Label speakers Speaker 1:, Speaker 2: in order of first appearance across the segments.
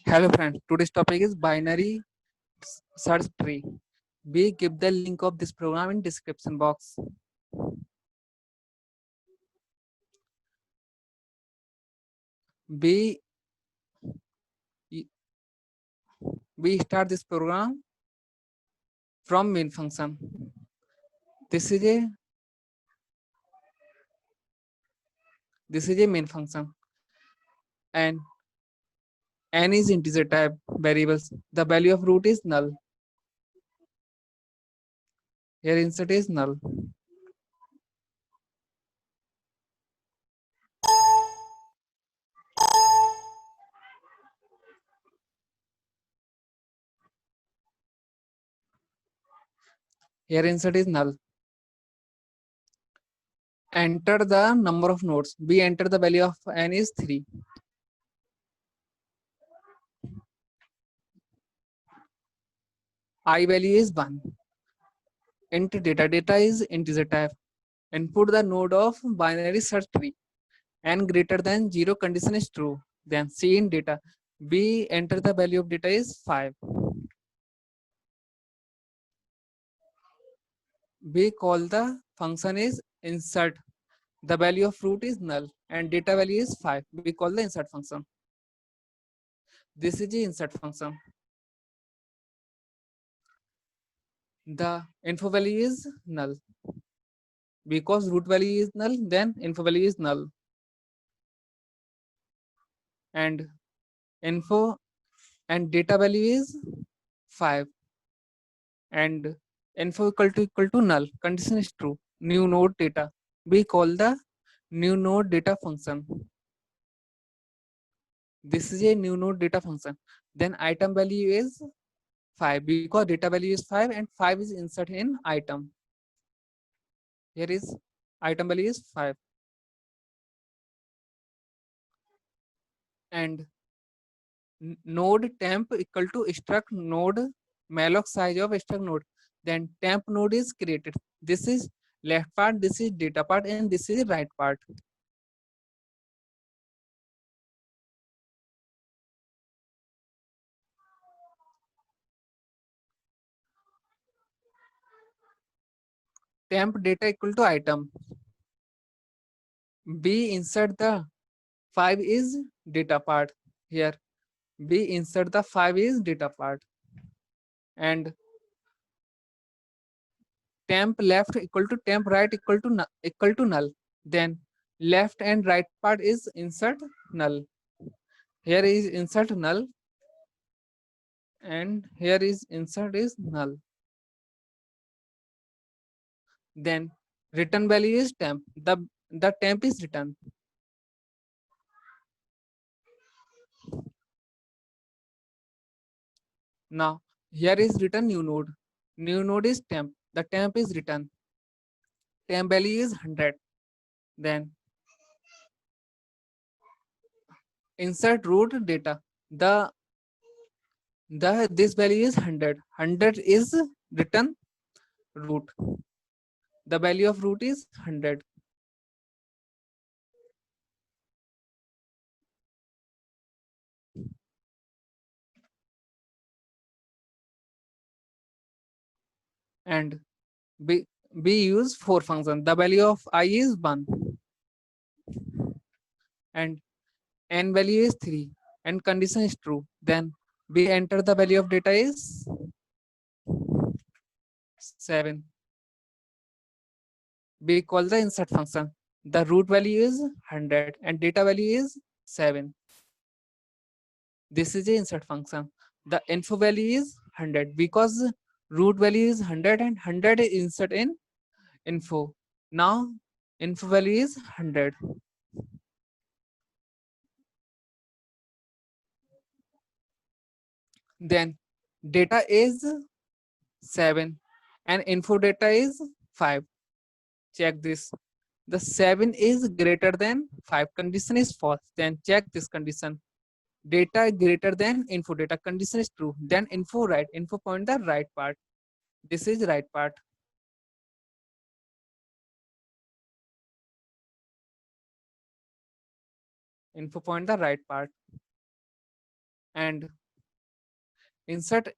Speaker 1: Hello friends, today's topic is binary search tree. We give the link of this program in description box. We we start this program from main function. This is a main function, and n is integer type variables. The value of root is null. Here insert is null. Here insert is null. Enter the number of nodes. We enter the value of n is 3. I value is 1. Int data is integer type. Input the node of binary search tree. N greater than 0 condition is true. Then C in data. We enter the value of data is 5. We call the function is insert. The value of root is null and data value is 5. We call the insert function. This is the insert function. The info value is null. Because root value is null, then info value is null. And info and data value is 5. And info equal to null. Condition is true. New node data. We call the new node data function. This is a new node data function. Then item value is 5 because data value is 5 and 5 is inserted in item. Here is item value is 5. And node temp equal to struct node malloc size of struct node. Then temp node is created. This is left part, this is data part, and this is right part. Temp data equal to item. We insert the 5 is data part here. We insert the 5 is data part. And temp left equal to temp right equal to null. Then left and right part is insert null. Here is insert null and here is insert is null. Then return value is temp. The temp is return. Now here is return new node. New node is temp. The temp is return. Temp value is 100. Then insert root data. This value is 100. 100 is return root. The value of root is 100. And we use for function. The value of I is 1 and n value is 3 and condition is true. Then we enter the value of data is 7. We call the insert function. The root value is 100 and data value is 7. This is the insert function. The info value is 100 because root value is 100 and 100 is insert in info. Now info value is 100. Then data is 7 and info data is 5. Check this. The 7 is greater than 5. Condition is false. Then check this condition. Data greater than info data. Condition is true. Then info right. Info point the right part. This is right part. Info point the right part. and insert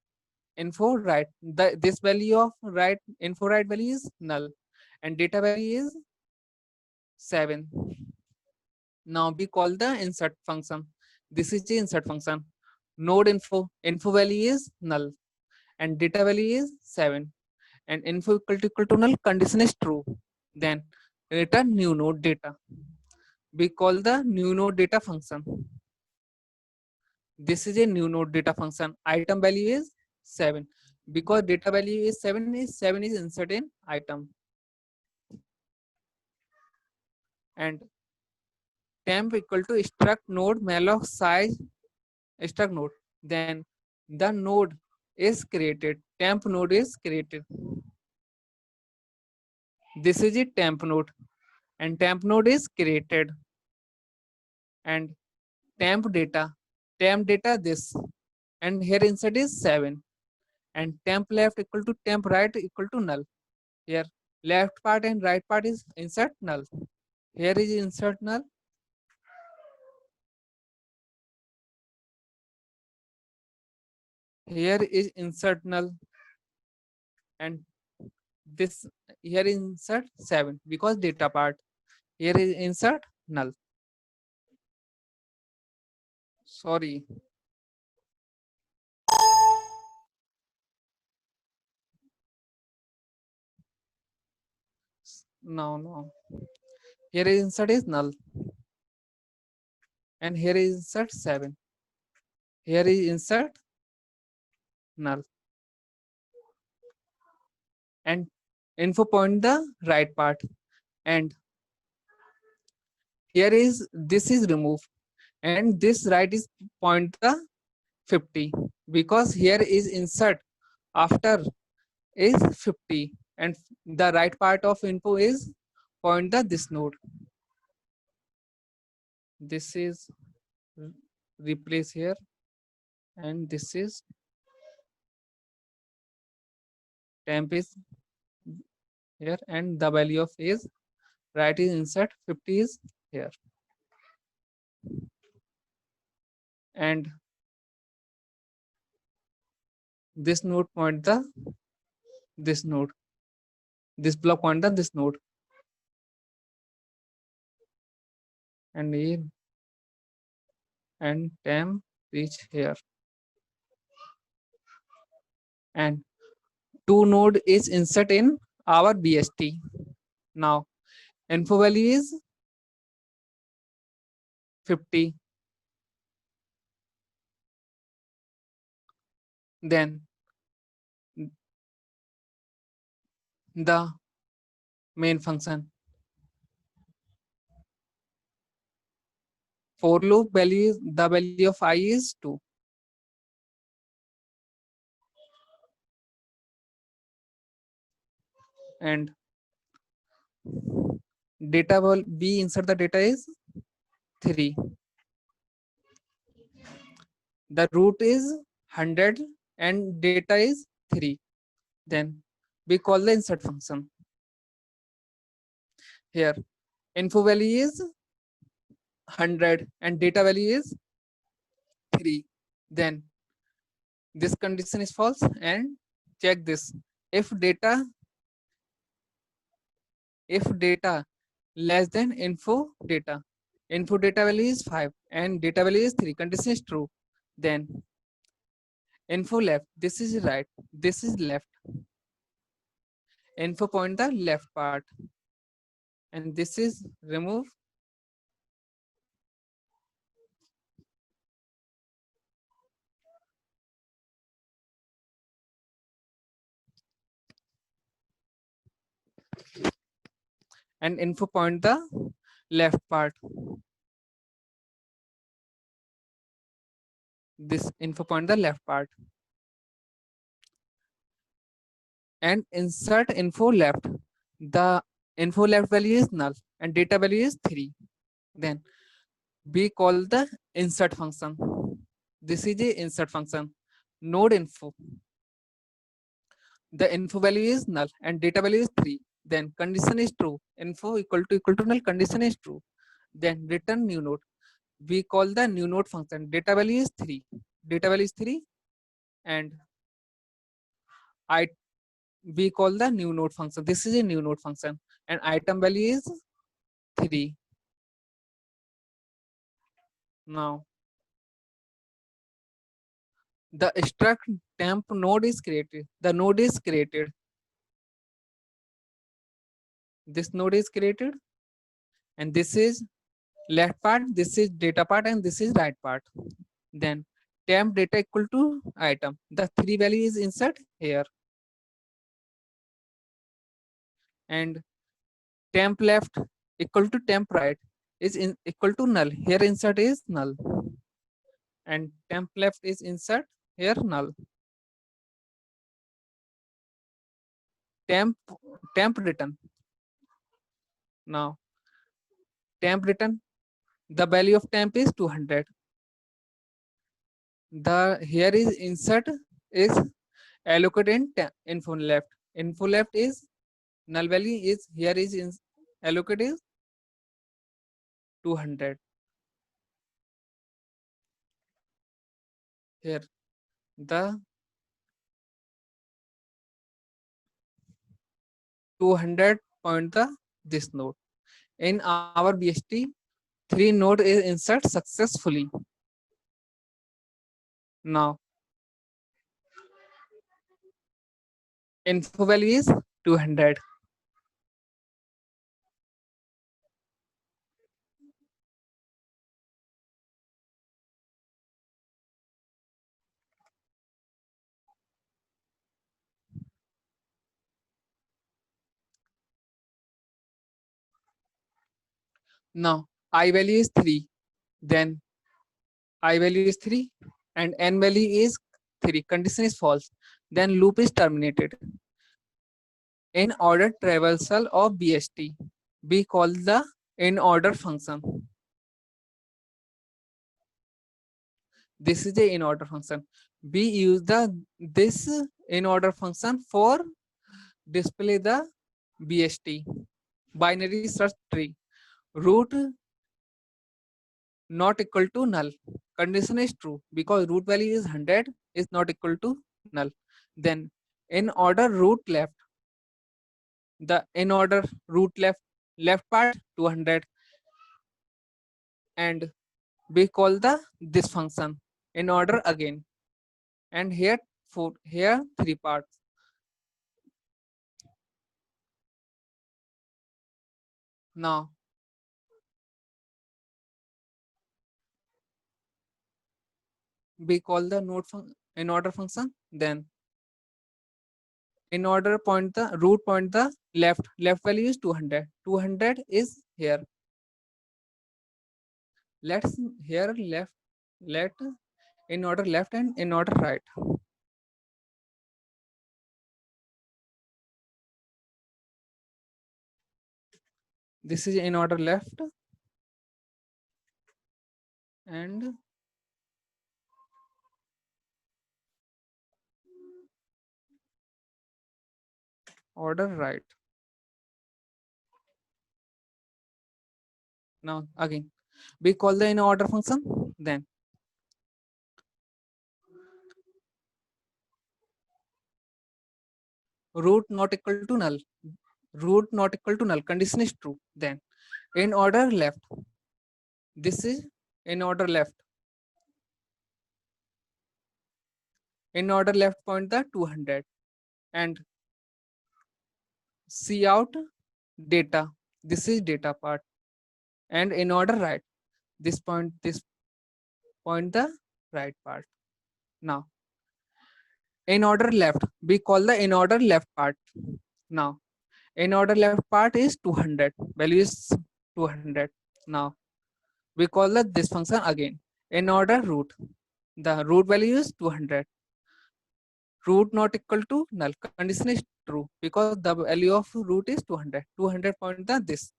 Speaker 1: info right. This value of right info right value is null, and data value is 7. Now we call the insert function. This is the insert function. Node info value is null, and data value is 7, and info equal to null condition is true. Then return new node data. We call the new node data function. This is a new node data function. Item value is 7. Because data value is 7 is inserted in item. And temp equal to struct node malloc size struct node. Then the node is created. Temp node is created. This is a temp node, and temp node is created. And temp data this, and here insert is 7, and temp left equal to temp right equal to null. Here left part and right part is insert null. Here is insert null. Here is insert null, and this here is insert 7 because data part. Here is insert null. Sorry. No. Here is insert is null, and here is insert 7. Here is insert null, and info point the right part, and here is this is remove, and this right is point the 50 because here is insert after is 50, and the right part of info is point the this node. This is replace here, and this is temp is here, and the value of is right is insert 50 is here, and this node point the this node, this block point the this node, and here and temp reach here, and two node is insert in our BST. Now info value is 50. Then the main function for loop value is the value of I is 2. And data will be insert the data is 3. The root is 100 and data is 3. Then we call the insert function. Here info value is 100 and data value is 3. Then this condition is false, and check this. If data less than info data value is 5 and data value is 3, condition is true, then info left, this is right, this is left, info point the left part, and this is remove, and info point the left part. This info point the left part, and insert info left. The info left value is null and data value is 3. Then we call the insert function. This is the insert function. Node info. The info value is null and data value is 3. Then condition is true. Info equal to null, condition is true. Then return new node. We call the new node function. Data value is 3. data value is 3, and I we call the new node function. This is a new node function, and item value is 3. Now the struct temp node is created. The node is created. This node is created, and this is left part, this is data part, and this is right part. Then temp data equal to item. The 3 value is insert here, and temp left equal to temp right is equal to null. Here insert is null, and temp left is insert here null. Temp temp return. Now temp return, the value of temp is 200. The here is insert is allocated in info left. Info left is null value is here is in allocate is 200. Here the 200 point the this node. In our BST, 3 node is insert successfully. Now info value is 200. Now I value is 3. Then I value is 3 and n value is 3. Condition is false. Then loop is terminated. In order traversal of BST, we call the in order function. This is the in order function. We use the this in order function for display the BST binary search tree. Root not equal to null. Condition is true because root value is 100 is not equal to null. Then in order root left, the in order root left part 200, and we call the this function in order again, and here here 3 parts. Now we call the in order function. Then in order point the root point the left value is 200. 200 is here. Let's here left let in order left and in order right. This is in order left and order right. Now again we call the in order function. Then root not equal to null. Root not equal to null. Condition is true. Then in order left. This is in order left. In order left point the 200 and see out data. This is data part, and in order right. This point the right part. Now in order left we call the in order left part. Now in order left part is 200, value is 200. Now we call the this function again in order root. The root value is 200. Root not equal to null. Condition is true because the value of root is 200. 200 point the this,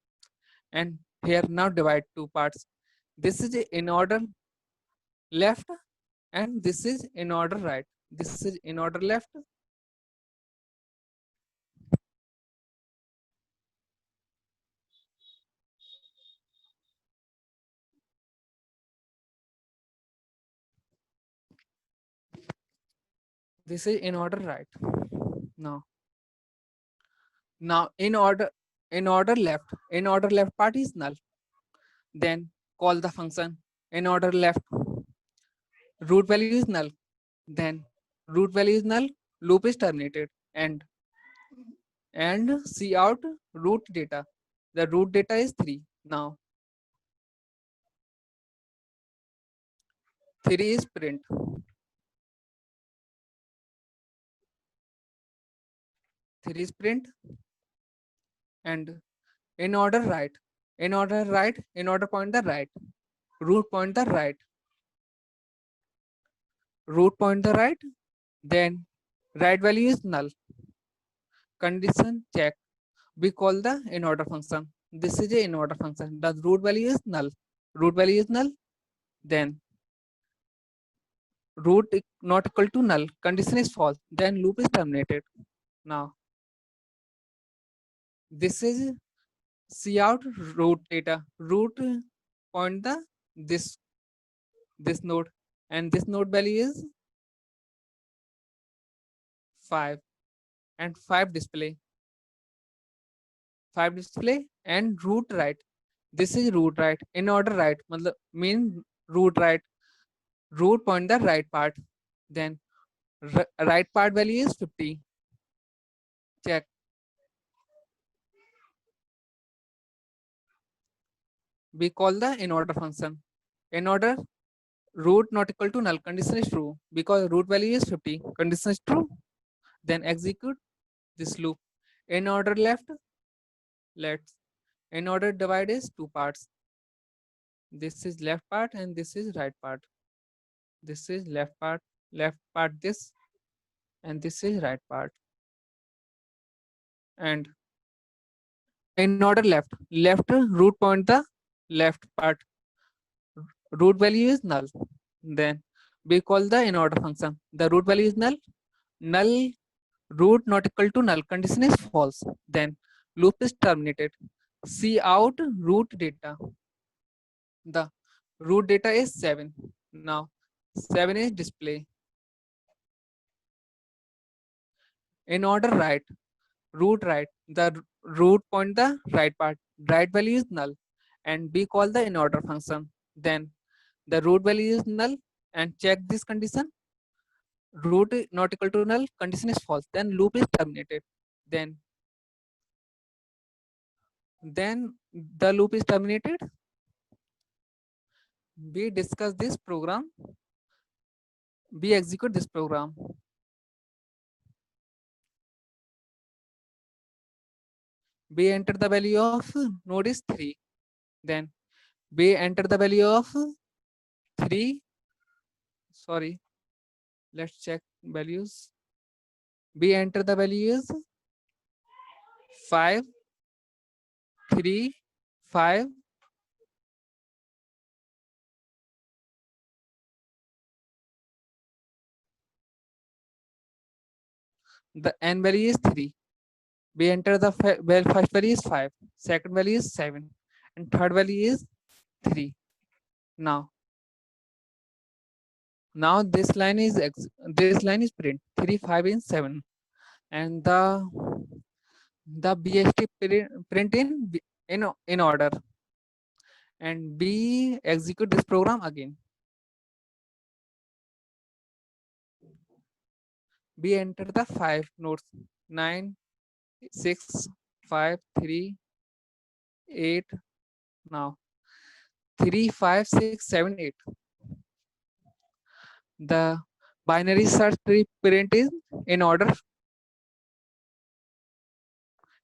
Speaker 1: and here now divide 2 parts. This is in order left and this is in order right. This is in order left. This is in order right. Now in order left part is null. Then call the function in order left. Root value is null. Then root value is null. Loop is terminated. And see out root data. The root data is 3. Now 3 is print. 3 is print. And in order right. In order right. In order point the right. Root point the right. Root point the right. Then right value is null. Condition check. We call the in order function. This is a in order function. The root value is null. Root value is null. Then root not equal to null. Condition is false. Then loop is terminated. Now this is see out root data. Root point the this node, and this node value is 5 and 5 display. 5 display and root right. This is root right. In order right mean root right. Root point the right part. Then right part value is 50. Check. We call the in order function. In order root not equal to null. Condition is true because root value is 50. Condition is true. Then execute this loop. In order left. Let's in order divide is 2 parts. This is left part and this is right part. This is left part this, and this is right part. And in order left root point the left part. Root value is null. Then we call the in order function. The root value is null. Null root not equal to null. Condition is false. Then loop is terminated. See out root data. The root data is 7. Now 7 is display. In order right, root right. The root point the right part. Right value is null, and we call the in order function. Then the root value is null, and check this condition. Root not equal to null. Condition is false. Then loop is terminated. Then the loop is terminated. We discuss this program. We execute this program. We enter the value of node is 3. Then we enter the value of 3. Sorry, let's check values. We enter the values 5, 3, 5. The n value is 3. We enter the first value is 5, second value is 7, and third value is 3. Now this line is print 3, 5, and 7, and the BST print in order, and we execute this program again. We enter the 5 nodes 9, 6, 5, 3, 8. Now 3, 5, 6, 7, 8. The binary search tree print is in order.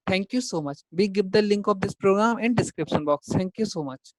Speaker 1: Thank you so much. We give the link of this program in description box. Thank you so much.